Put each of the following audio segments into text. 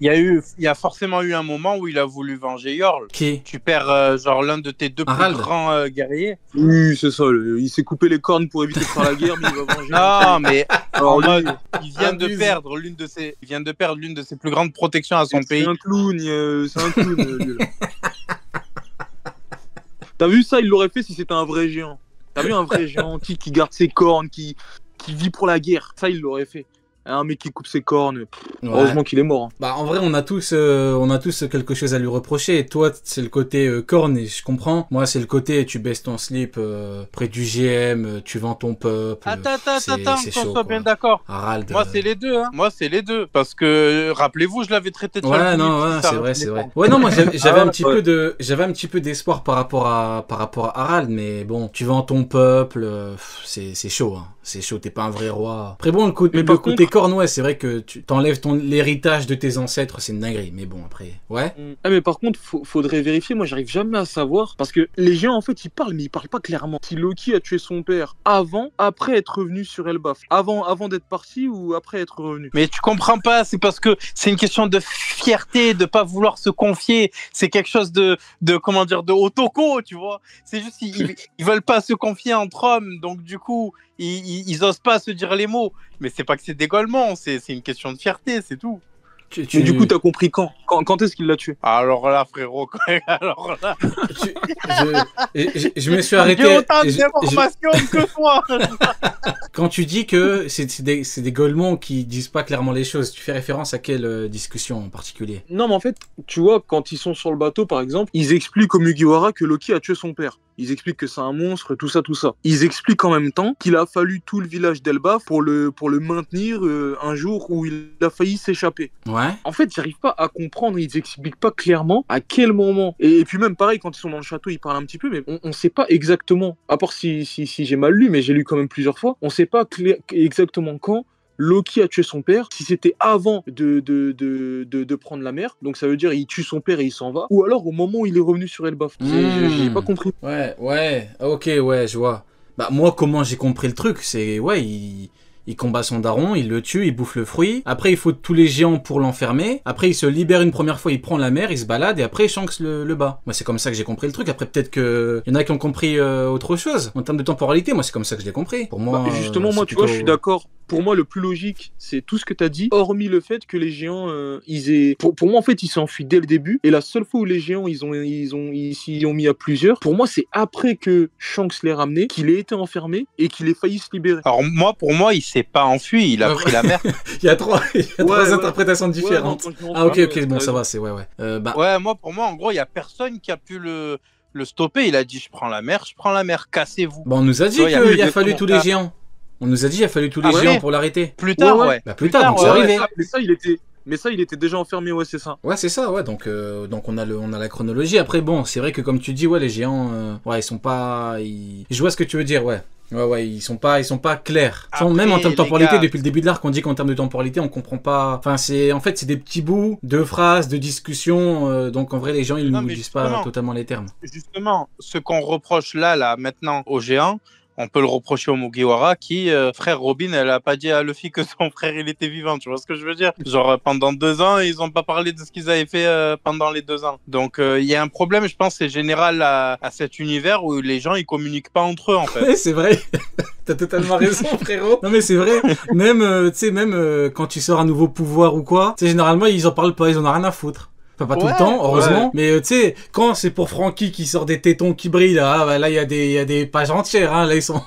Il y a forcément eu un moment où il a voulu venger Yorl. Qui? Tu perds genre l'un de tes deux plus Harald. grands guerriers. Oui, c'est ça. Il s'est coupé les cornes pour éviter de faire la guerre, mais il va venger. Non, mais Alors en lui, mode, il vient de abuse. perdre l'une de ses plus grandes protections à son c'est pays. un clown. C'est un clown. Lui, là. T'as vu ça? Il l'aurait fait si c'était un vrai géant. T'as vu un vrai géant qui garde ses cornes, qui vit pour la guerre. Ça, il l'aurait fait. Un mec qui coupe ses cornes. Ouais. Heureusement qu'il est mort. Hein. Bah, en vrai, on a tous quelque chose à lui reprocher. Et toi, c'est le côté corne, et je comprends. Moi, c'est le côté tu baisses ton slip près du GM, tu vends ton peuple. Attends, c'est qu'on chaud, soit quoi. bien d'accord. Harald. Moi, c'est les deux. Hein. Moi, c'est les deux. Parce que, rappelez-vous, je l'avais traité de Ouais, Chalcouli, non, puis ouais, ça c'est vrai, reste c'est les vrai. temps. Ouais, non, moi, j'avais un petit ouais. j'avais un petit peu d'espoir par rapport à Harald, mais bon, tu vends ton peuple, c'est chaud, hein. C'est chaud, t'es pas un vrai roi. Après bon, Mais par côté contre- corne, ouais, c'est vrai que tu t'enlèves l'héritage de tes ancêtres, c'est une dinguerie. Mais bon, après, ouais. Ah, mais par contre, faudrait vérifier. Moi, j'arrive jamais à savoir. Parce que les géants, en fait, ils parlent, mais ils parlent pas clairement. Si Loki a tué son père après être revenu sur Elbaf. Avant d'être parti ou après être revenu. Mais tu comprends pas, c'est parce que c'est une question de fierté, de pas vouloir se confier. C'est quelque chose de comment dire, de otoko, tu vois. C'est juste, ils veulent pas se confier entre hommes, donc du coup, ils osent pas se dire les mots. Mais c'est pas que c'est dégolement, c'est une question de fierté, c'est tout. Mais du coup, t'as compris quand est-ce qu'il l'a tué? Alors là, frérot, alors là, je me suis arrêté. j'ai autant je- d'informations que toi. Quand tu dis que c'est des Golemons qui disent pas clairement les choses, tu fais référence à quelle discussion en particulier? Non, mais en fait, tu vois, quand ils sont sur le bateau, par exemple, ils expliquent au Mugiwara que Loki a tué son père. Ils expliquent que c'est un monstre, tout ça, tout ça. Ils expliquent en même temps qu'il a fallu tout le village d'Elbaf pour le maintenir un jour où il a failli s'échapper. Ouais. En fait, j'arrive pas à comprendre, ils expliquent pas clairement à quel moment. Et puis même pareil, quand ils sont dans le château, ils parlent un petit peu, mais on sait pas exactement, à part si j'ai mal lu, mais j'ai lu quand même plusieurs fois, on sait pas exactement quand Loki a tué son père, si c'était avant de prendre la mer, donc ça veut dire il tue son père et il s'en va, ou alors au moment où il est revenu sur Elbaf. J'ai pas compris. Ouais, ok, ouais, je vois. Bah, moi, comment j'ai compris le truc, c'est, ouais, il combat son daron, il le tue, il bouffe le fruit. Après, il faut tous les géants pour l'enfermer. Après, il se libère une première fois, il prend la mer, il se balade, et après, Shanks le bat. Moi, c'est comme ça que j'ai compris le truc. Après, peut-être que y en a qui ont compris autre chose. En termes de temporalité, moi, c'est comme ça que je l'ai compris. Pour moi, justement, moi, tu vois, je suis d'accord. Pour moi, le plus logique, c'est tout ce que tu as dit, hormis le fait que les géants, ils aient... Pour moi, en fait, ils s'enfuient dès le début. Et la seule fois où les géants, ils s'y ont mis à plusieurs, pour moi, c'est après que Shanks l'ait ramené, qu'il ait été enfermé et qu'il ait failli se libérer. Alors pour moi, il s'est pas enfui, il a pris la mer. il y a trois interprétations différentes. Ouais, non, ah, ok, bon, ça va, c'est ouais. Ouais, pour moi, en gros, il y a personne qui a pu le stopper. Il a dit, je prends la mer, cassez-vous. Bon, on nous a dit qu'il a fallu tous les géants. On nous a dit qu'il a fallu tous les géants pour l'arrêter. Plus tard, ouais. Bah, plus tard, donc c'est arrivé. Mais ça, il était déjà enfermé, ouais, c'est ça. Ouais, c'est ça, ouais. Donc on a la chronologie. Après, bon, c'est vrai que comme tu dis, ouais, les géants, ouais, ils sont pas. Je vois ce que tu veux dire, ouais. Ouais, ils sont pas clairs. Après, même en termes de temporalité, gars... depuis le début de l'arc, on dit qu'en termes de temporalité, on comprend pas. Enfin, c'est des petits bouts de phrases, de discussions. Donc en vrai, les gens, ils ne nous disent pas totalement les termes. Justement, ce qu'on reproche là, maintenant, aux géants, on peut le reprocher au Mugiwara qui, frère Robin, elle a pas dit à Luffy que son frère il était vivant, tu vois ce que je veux dire? Genre pendant 2 ans, ils ont pas parlé de ce qu'ils avaient fait pendant les 2 ans. Donc il y a un problème, je pense, c'est général à cet univers où les gens ils communiquent pas entre eux en fait. Ouais, c'est vrai. T'as totalement raison, frérot. Non mais c'est vrai. Même, tu sais, quand tu sors un nouveau pouvoir ou quoi, tu sais, généralement ils en parlent pas, ils en ont rien à foutre. Enfin, pas tout le temps, heureusement. Mais tu sais, quand c'est pour Franky qui sort des tétons qui brillent, là, là il y a des pages entières, hein, là ils sont...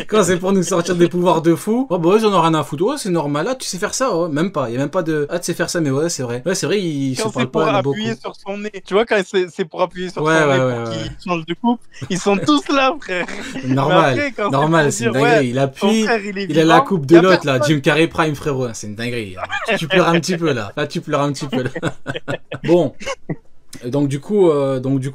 Quand c'est pour nous sortir des pouvoirs de fou, oh bah ouais, j'en ai rien à foutre, ouais, c'est normal, ah tu sais faire ça, ouais, même pas, il y a même pas de, ah tu sais faire ça, mais ouais, c'est vrai, ils se parlent pas beaucoup. Quand c'est pour appuyer sur son nez, tu vois, quand c'est pour appuyer sur son nez pour qu'il change de coupe, ils sont tous là, frère. Normal, c'est une dinguerie, il appuie, il a la coupe de l'autre, là, Jim Carrey Prime, frérot, c'est une dinguerie, tu pleures un petit peu, là, tu pleures un petit peu, là. Bon. Donc du coup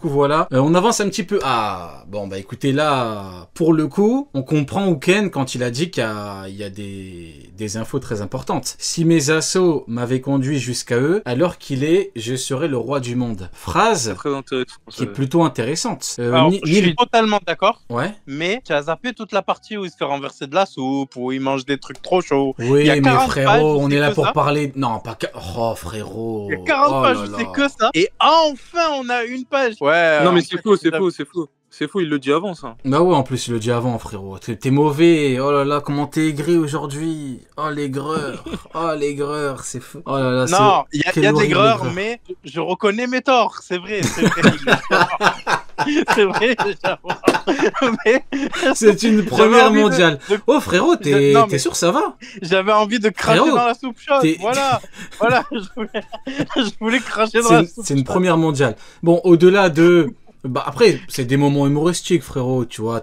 voilà. On avance un petit peu. Ah bon bah écoutez là, pour le coup, on comprend Uken quand il a dit qu'il y a des des infos très importantes. Si mes assauts m'avaient conduit jusqu'à eux, alors qu'il est, je serai le roi du monde. Phrase Très intéressant. qui est plutôt intéressante. Alors, je suis totalement d'accord, Ouais. mais tu as zappé toute la partie où il se fait renverser de la soupe, où il mange des trucs trop chauds. Oui, Il y a mais 40 pages frérot, où on c'est est là que pour ça. parler... Non, pas... Oh, frérot. Il y a 40 pages où c'est que ça. Et enfin, on a une page. Ouais. Non, mais en c'est fait, faux, c'est faux, c'est faux. C'est faux, il le dit avant, ça. Bah ouais, en plus, il le dit avant, frérot. T'es mauvais. Oh là là, comment t'es aigri aujourd'hui. Oh, l'aigreur. Oh, l'aigreur, c'est fou. Oh là là, Non, il y a quelle des horrible greurs, aigreur. mais je reconnais mes torts. C'est vrai, c'est vrai. C'est vrai, mais C'est une première envie de- mondiale. Oh, frérot, Non, t'es mais- sûr, ça va? j'avais envie de cracher Frérot, dans la soupe chaude. t'es- Voilà, je voulais cracher dans la soupe C'est une chaude. première mondiale. Bon, au-delà de... Bah après, c'est des moments humoristiques, frérot, tu vois,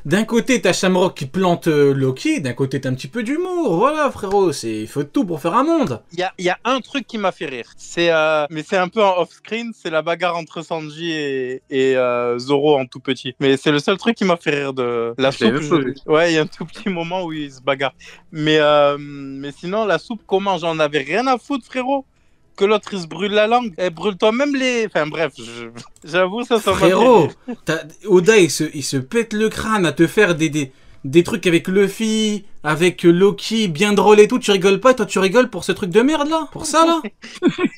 d'un côté, t'as Shamrock qui plante Loki, d'un côté, t'as un petit peu d'humour, voilà, frérot, il faut tout pour faire un monde. Il y a un truc qui m'a fait rire. Mais c'est un peu en off-screen, c'est la bagarre entre Sanji et Zoro en tout petit. Mais c'est le seul truc qui m'a fait rire de la Je l'ai soupe. même pas vu. Ouais, il y a un tout petit moment où ils se bagarrent. Mais sinon, la soupe, comment? J'en avais rien à foutre, frérot. Que l'autre il se brûle la langue. Eh, brûle-toi même les. Enfin bref, j'avoue, ça m'a fait Frérot, rire. Oda, il se pète le crâne à te faire des trucs avec Luffy, avec Loki, bien drôle et tout, tu rigoles pas, et toi tu rigoles pour ce truc de merde là? Pour ça là?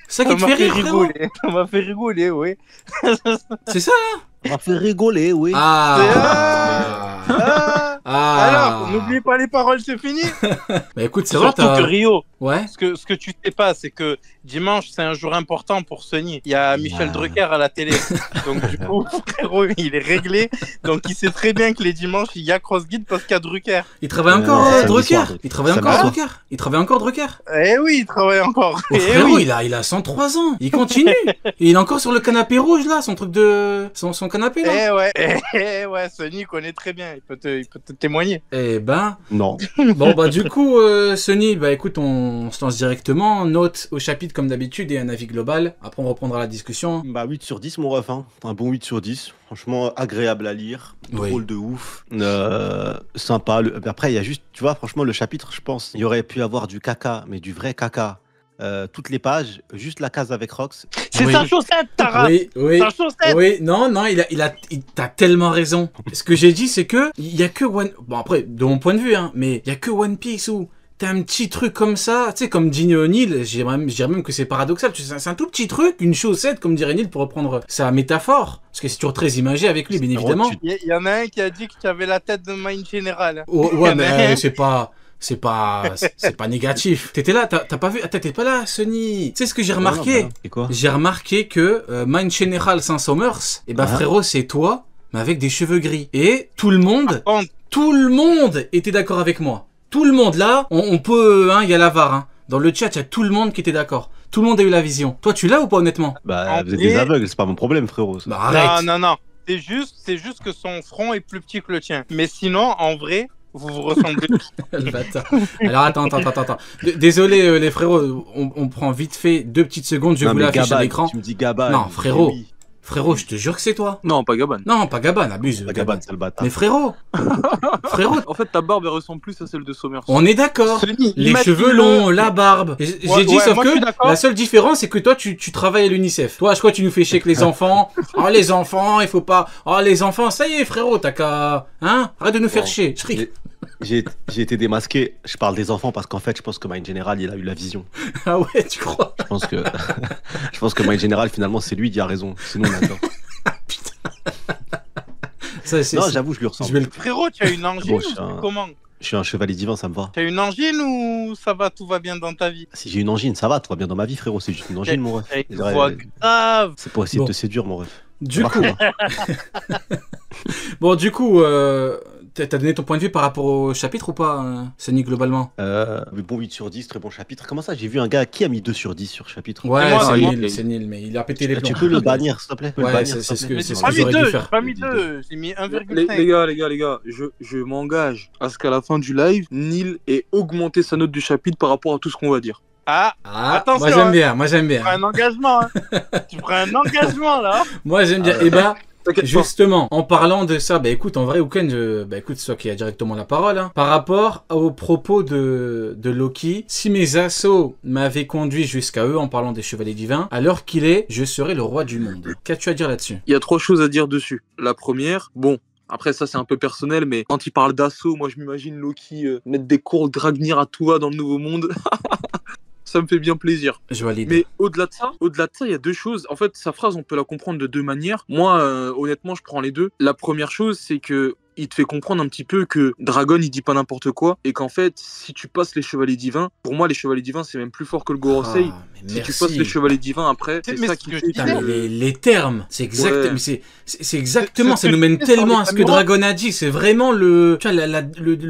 C'est ça qui te fait rire, frérot? rigoler. Ça m'a fait rigoler, oui. C'est ça? On m'a fait rigoler, oui. Ah. Alors, n'oubliez pas les paroles, c'est fini. Bah écoute, c'est vrai, Surtout que Rio, Ouais. ce que tu sais pas, c'est que dimanche, c'est un jour important pour Sony. Il y a Michel Drucker à la télé. Donc, du coup, frérot, il est réglé. Donc, il sait très bien que les dimanches, il y a CrossGuide parce qu'il y a Drucker. Il travaille encore, samedi Drucker? soir. Il travaille Samedi encore, soir. Drucker? Il travaille encore, Drucker? Eh oui, il travaille encore. Oh, Eh frérot, oui. il a 103 ans. Il continue. Et il est encore sur le canapé rouge, là, son truc de... Son canapé, là. Ouais, Sony connaît très bien. Il peut te témoigner. Eh ben... Non. Bon, bah du coup, Sony, bah écoute, on se lance directement. Note au chapitre, comme d'habitude, et un avis global. Après, on reprendra la discussion. Bah 8 sur 10 mon ref, hein. Un bon 8 sur 10. Franchement agréable à lire, Oui. drôle de ouf, sympa. Après il y a juste, tu vois, franchement le chapitre, je pense, il y aurait pu avoir du caca, mais du vrai caca. Toutes les pages, juste la case avec Rox. C'est Oui. sa chaussette, Tara. Oui. Sa chaussette. Oui, non, t'as tellement raison. Ce que j'ai dit, c'est que il y a que bon après, de mon point de vue, hein, mais il y a que One Piece où t'as un petit truc comme ça, tu sais, comme Ginny O'Neill, je dirais même que c'est paradoxal, c'est un tout petit truc, une chaussette, comme dirait Neil, pour reprendre sa métaphore, parce que c'est toujours très imagé avec lui, bien évidemment. Il y en a un qui a dit que tu avais la tête de Mind General. Oh, ouais, mais c'est pas négatif. T'étais là, t'as pas vu, t'étais pas là, Sony. Tu sais ce que j'ai remarqué? Et quoi? J'ai remarqué que Mind General Saint-Somers, et ben frérot, c'est toi, mais avec des cheveux gris. Et tout le monde était d'accord avec moi. Tout le monde, là, on peut, hein, il y a la VAR, hein. Dans le chat, il y a tout le monde qui était d'accord. Tout le monde a eu la vision. Toi, tu l'as ou pas, honnêtement? Bah vous êtes des aveugles, c'est pas mon problème frérot. Bah arrête. Non. C'est juste que son front est plus petit que le tien. Mais sinon, en vrai, vous vous ressemblez. Le bâtard. Alors attends. Désolé les frérots, on prend vite fait 2 petites secondes, je vais vous l'afficher à l'écran. Tu me dis Gabane. Non, frérot. Oui. Frérot, je te jure que c'est toi. Non, pas Gabane. Non, pas Gabane, abuse. Pas Gabane, c'est le bâtard. Mais frérot, En fait, ta barbe, elle ressemble plus à celle de Sommer. on est d'accord. Sony, Les imagine-le. cheveux longs, la barbe. J'ai Ouais, dit, ouais, sauf moi, je suis que d'accord. la seule différence, c'est que toi, tu travailles à l'UNICEF. Toi, je crois que tu nous fais chier avec les enfants. Oh, les enfants, il faut pas. Oh, les enfants, ça y est, frérot, t'as qu'à. Hein? Arrête de nous faire chier. Je ris. J'ai été démasqué. Je parle des enfants parce qu'en fait, je pense que Mind General, il a eu la vision. Ah ouais, tu crois? Je pense que, je pense que Mind General, finalement, c'est lui qui a raison. Sinon, on a tort. Ça, c'est. Non, j'avoue, je lui ressemble. Je vais le. Frérot, tu as une angine Bon, ou c'est comment? Je suis un chevalier divin, ça me va. Tu as une angine ou ça va, tout va bien dans ta vie? Si j'ai une angine, ça va, tout va bien dans ma vie, frérot. C'est juste une angine, mon ref. T'as une voix grave. C'est pour essayer Bon. de te séduire, mon ref. Du Ça coup. marche pas. Bon, du coup, t'as donné ton point de vue par rapport au chapitre ou pas, Sony, globalement? Bon 8 sur 10, très bon chapitre. Comment ça? J'ai vu un gars qui a mis 2 sur 10 sur chapitre. Ouais, moi, c'est c'est nul, moi. c'est nul, mais il a pété les plombs. Tu peux le bannir, s'il te plaît? Ouais, c'est ce que- Mais c'est j'ai ce pas que mis j'aurais dû 2, faire. j'ai pas mis 2, j'ai mis 1,5. Les gars, je m'engage à ce qu'à la fin du live, Neil ait augmenté sa note du chapitre par rapport à tout ce qu'on va dire. Ah, Ah, attention, moi j'aime hein. bien, moi j'aime tu bien. prends un engagement, hein. Tu prends un engagement, là. Moi j'aime bien. Et bah, t'inquiète pas. Justement, en parlant de ça, bah écoute, en vrai, Uken, bah écoute, c'est toi qui a directement la parole, hein. Par rapport aux propos de Loki, si mes assauts m'avaient conduit jusqu'à eux en parlant des chevaliers divins, alors qu'il est, je serai le roi du monde. Qu'as-tu à dire là-dessus? Il y a 3 choses à dire dessus. La première, bon, après ça c'est un peu personnel, mais quand il parle d'assaut, moi je m'imagine Loki mettre des cours Dragnir à toi dans le Nouveau Monde. Ça me fait bien plaisir. Je valide. Mais au-delà de ça, il y a 2 choses. En fait, sa phrase, on peut la comprendre de 2 manières. Moi, honnêtement, je prends les 2. La première chose, c'est que il te fait comprendre un petit peu que Dragon, il dit pas n'importe quoi, et qu'en fait, si tu passes les chevaliers divins, pour moi, les chevaliers divins, c'est même plus fort que le Gorosei. Si tu passes les chevaliers divins après, c'est ça qui fait Putain, mais les termes, c'est exact, Ouais. mais c'est exactement, ça nous mène tellement à ce que Dragon a dit, c'est vraiment le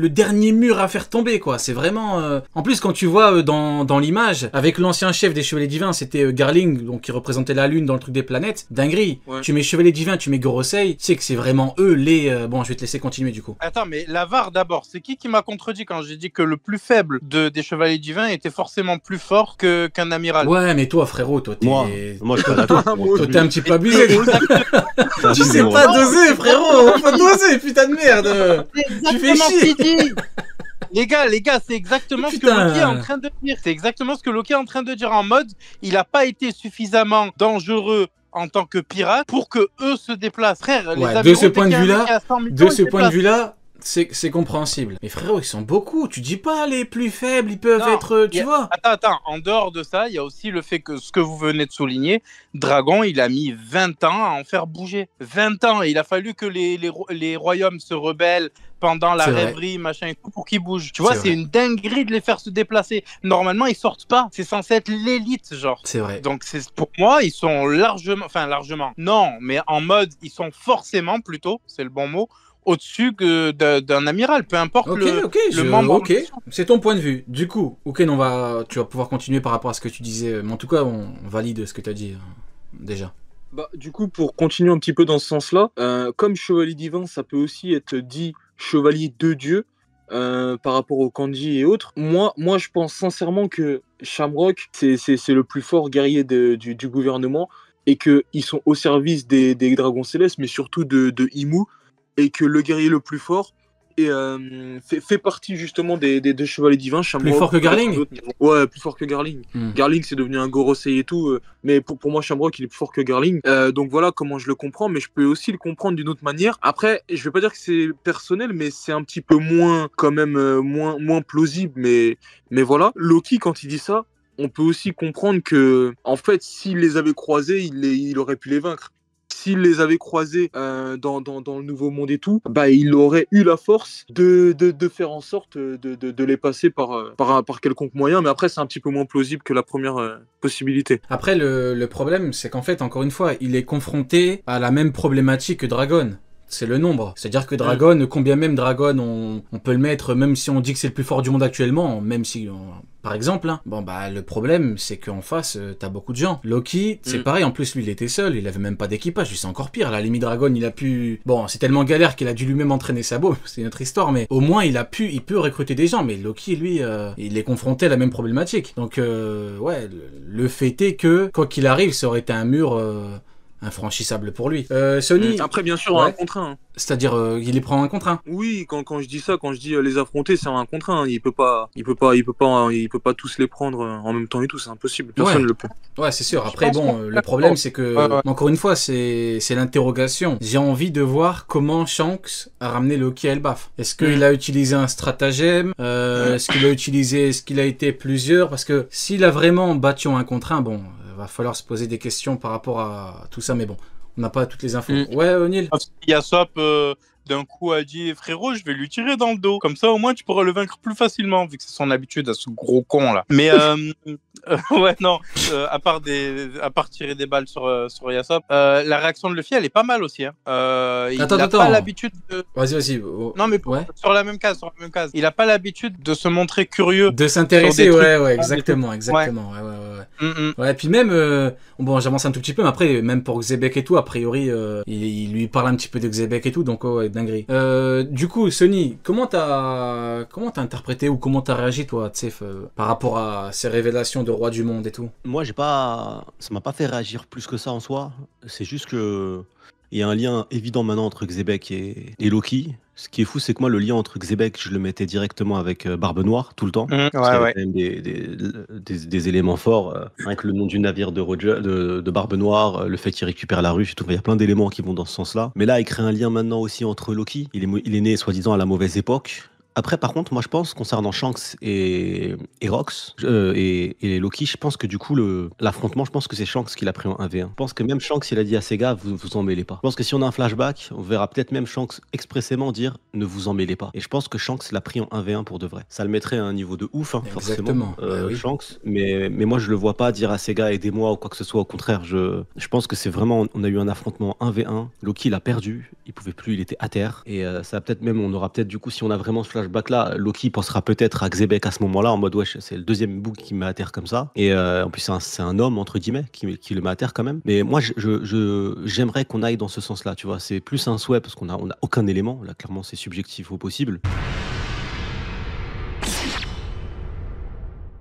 dernier mur à faire tomber, quoi. C'est vraiment, en plus, quand tu vois dans l'image, avec l'ancien chef des chevaliers divins, c'était Garling, donc qui représentait la lune dans le truc des planètes, dinguerie. Ouais. Tu mets chevaliers divins, tu mets Gorosei, tu sais que c'est vraiment eux les, bon, je vais te laisser continuer du coup. Attends, mais l'avare d'abord, c'est qui m'a contredit quand j'ai dit que le plus faible des chevaliers divins était forcément plus fort qu'un amiral? Ouais, mais toi, frérot, toi, t'es... Moi, je suis pas d'accord. Toi, t'es un petit peu abusé. Exactement, Tu sais pas doser, frérot. Faut doser, putain de merde. Tu fais ce chier. qu'il dit. Les gars, c'est exactement ce que Putain. Loki est en train de dire. C'est exactement ce que Loki est en train de dire en mode, il a pas été suffisamment dangereux en tant que pirate pour que eux se déplacent. Frère, les Ouais, avions, de ce point de dès qu'il y a un vue-là, mec qui a 100 millions, de ils ce se point de déplacent. vue-là, c'est compréhensible. Mais frérot, ils sont beaucoup. Tu dis pas les plus faibles, ils peuvent Non, être, tu vois. Attends, en dehors de ça, il y a aussi le fait que ce que vous venez de souligner, Dragon, il a mis 20 ans à en faire bouger. 20 ans, et il a fallu que les royaumes se rebellent pendant la C'est vrai. rêverie, machin et tout, pour qu'ils bougent. Tu vois, C'est c'est vrai. une dinguerie de les faire se déplacer. Normalement, ils sortent pas. C'est censé être l'élite, genre. C'est vrai. Donc, pour moi, ils sont largement, non, mais en mode, ils sont forcément plutôt, c'est le bon mot, au-dessus d'un amiral, peu importe Ok, le membre. ok, c'est ton point de vue. Du coup, tu vas pouvoir continuer par rapport à ce que tu disais. Mais en tout cas, on valide ce que tu as dit déjà. Bah, du coup, pour continuer un petit peu dans ce sens-là, comme chevalier divin, ça peut aussi être dit chevalier de Dieu par rapport au kanji et autres. Moi, je pense sincèrement que Shamrock, c'est le plus fort guerrier du gouvernement et qu'ils sont au service des dragons célestes, mais surtout de Imu, et que le guerrier le plus fort fait partie justement des 2 chevaliers divins. Shamrock, Plus fort que Garling? Ouais, plus fort que Garling. Garling, c'est devenu un Gorosei et tout, mais pour moi, Shamrock, il est plus fort que Garling. Donc voilà comment je le comprends, mais je peux aussi le comprendre d'une autre manière. Après, je vais pas dire que c'est personnel, mais c'est un petit peu moins, quand même, moins plausible, mais voilà. Loki, quand il dit ça, on peut aussi comprendre que, en fait, s'il les avait croisés, il aurait pu les vaincre. S'il les avait croisés dans le Nouveau Monde et tout, bah, il aurait eu la force de faire en sorte de les passer par quelconque moyen. Mais après, c'est un petit peu moins plausible que la première possibilité. Après, le problème, c'est qu'en fait, encore une fois, il est confronté à la même problématique que Dragon. C'est le nombre. C'est-à-dire que Dragon, combien même Dragon, on peut le mettre, même si on dit que c'est le plus fort du monde actuellement, même si, par exemple, hein, bon bah le problème, c'est qu'en face, t'as beaucoup de gens. Loki, c'est pareil, en plus lui, il était seul, il avait même pas d'équipage, lui c'est encore pire. À la limite, Dragon, il a pu... Bon, c'est tellement galère qu'il a dû lui-même entraîner sa bombe, c'est une autre histoire, mais au moins, il peut recruter des gens, mais Loki, lui, il est confronté à la même problématique. Donc, ouais, le fait est que, quoi qu'il arrive, ça aurait été un mur... infranchissable pour lui. Sony... Après, bien sûr, ouais. un contre un. C'est-à-dire, il les prend un contre un. Oui, quand je dis ça, quand je dis les affronter, c'est un contre un. Il peut pas tous les prendre en même temps et tout, c'est impossible. Personne ne le peut. Ouais, c'est sûr. Après, bon, le problème, c'est que, encore une fois, c'est l'interrogation. J'ai envie de voir comment Shanks a ramené Loki à Elbaf. Est-ce qu'il a utilisé un stratagème? Est-ce qu'il a été plusieurs? Parce que s'il a vraiment battu en un contre un, bon, va falloir se poser des questions par rapport à tout ça, mais bon, on n'a pas toutes les infos. Ouais, Neil. Yasop d'un coup a dit frérot, je vais lui tirer dans le dos. Comme ça, au moins, tu pourras le vaincre plus facilement, vu que c'est son habitude à ce gros con là. Mais ouais, non. À part tirer des balles sur Yasop, la réaction de Luffy, elle est pas mal aussi. Hein. Il a pas l'habitude de. Vas-y. Non, mais sur la même case. Il a pas l'habitude de se montrer curieux. De s'intéresser, ouais, exactement. Ouais, puis même, bon, j'avance un tout petit peu, mais après, même pour Xebec et tout, a priori, il lui parle un petit peu de Xebec et tout, donc ouais, dinguerie. Du coup, Sony, comment t'as interprété ou comment t'as réagi, toi, Tsef, par rapport à ces révélations de roi du monde et tout? Moi, ça m'a pas fait réagir plus que ça en soi. C'est juste que Il y a un lien évident maintenant entre Xebec et Loki. Ce qui est fou, c'est que moi, le lien entre Xebec, je le mettais directement avec Barbe Noire tout le temps. Parce qu'il y avait quand même des éléments forts. Rien que le nom du navire de Roger, de Barbe Noire, le fait qu'il récupère la ruche et tout. Il y a plein d'éléments qui vont dans ce sens-là. Mais là, il crée un lien maintenant aussi entre Loki. Il est né, soi-disant, à la mauvaise époque. Après, par contre, moi, je pense, concernant Shanks et Rox et Loki, je pense que du coup, l'affrontement, je pense que c'est Shanks qui l'a pris en 1v1. Je pense que même Shanks, il a dit à ses gars, vous en mêlez pas. Je pense que si on a un flashback, on verra peut-être même Shanks expressément dire, ne vous en mêlez pas. Et je pense que Shanks l'a pris en 1v1 pour de vrai. Ça le mettrait à un niveau de ouf, hein, forcément, oui. Shanks. Mais moi, je le vois pas dire à ses gars, aidez-moi ou quoi que ce soit. Au contraire, je pense que c'est vraiment, on a eu un affrontement 1v1. Loki, il a perdu. Il pouvait plus, il était à terre. Et ça peut-être même, on aura peut-être du coup, si on a vraiment ce flashback là, Loki pensera peut-être à Xebec à ce moment-là en mode wesh, c'est le deuxième bouc qui me met à terre comme ça. Et en plus c'est un homme entre guillemets qui le met à terre quand même. Mais moi j'aimerais qu'on aille dans ce sens-là, tu vois. C'est plus un souhait parce qu'on a aucun élément. Là clairement c'est subjectif au possible.